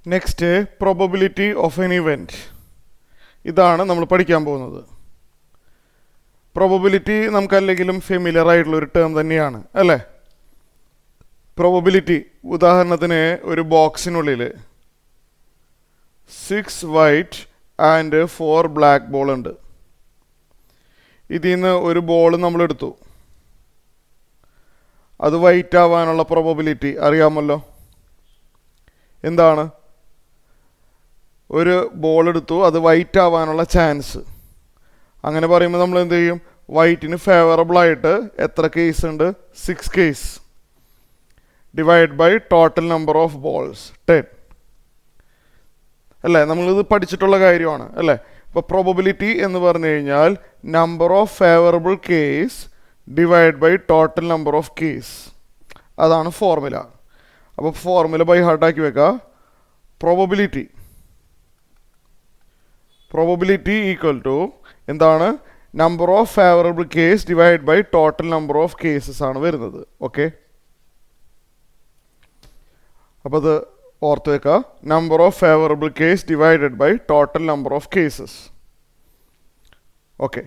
Next probability of N event. ഇതാണ് നമ്മൾ പഠിക്കാൻ പോകുന്നത്. പ്രോബബിലിറ്റി നമുക്കല്ലെങ്കിലും ഫെമിലിയർ ആയിട്ടുള്ളൊരു ടേം തന്നെയാണ് അല്ലേ. പ്രോബബിലിറ്റി ഉദാഹരണത്തിന് ഒരു ബോക്സിനുള്ളിൽ 6 വൈറ്റ് ആൻഡ് 4 ബ്ലാക്ക് ബോൾ ഉണ്ട്. ഇതിൽ നിന്ന് ഒരു ബോൾ നമ്മളെടുത്തു. അത് വൈറ്റ് ആവാനുള്ള പ്രോബബിലിറ്റി അറിയാമല്ലോ. എന്താണ്? ഒരു ബോൾ എടുത്തു, അത് വൈറ്റ് ആവാനുള്ള ചാൻസ്. അങ്ങനെ പറയുമ്പോൾ നമ്മൾ എന്ത് ചെയ്യും? വൈറ്റിന് ഫേവറബിളായിട്ട് എത്ര കേസ് ഉണ്ട്? 6 case divide by total number of balls 10 അല്ലേ. നമ്മളിത് പഠിച്ചിട്ടുള്ള കാര്യമാണ് അല്ലേ. ഇപ്പോൾ പ്രോബബിലിറ്റി എന്ന് പറഞ്ഞു കഴിഞ്ഞാൽ number of favourable case divide by total number of case. അതാണ് ഫോർമുല. അപ്പോൾ ഫോർമുല ബൈ ഹാർട്ടാക്കി വെക്കുക. പ്രോബബിലിറ്റി ഈക്വൽ ടു എന്താണ്? Number of favourable case divide by total number of cases ആണ് വരുന്നത്. ഓക്കെ, അപ്പോൾ അത് ഓർത്ത് വെക്കുക. Number of favourable case divided by total number of cases. Okay.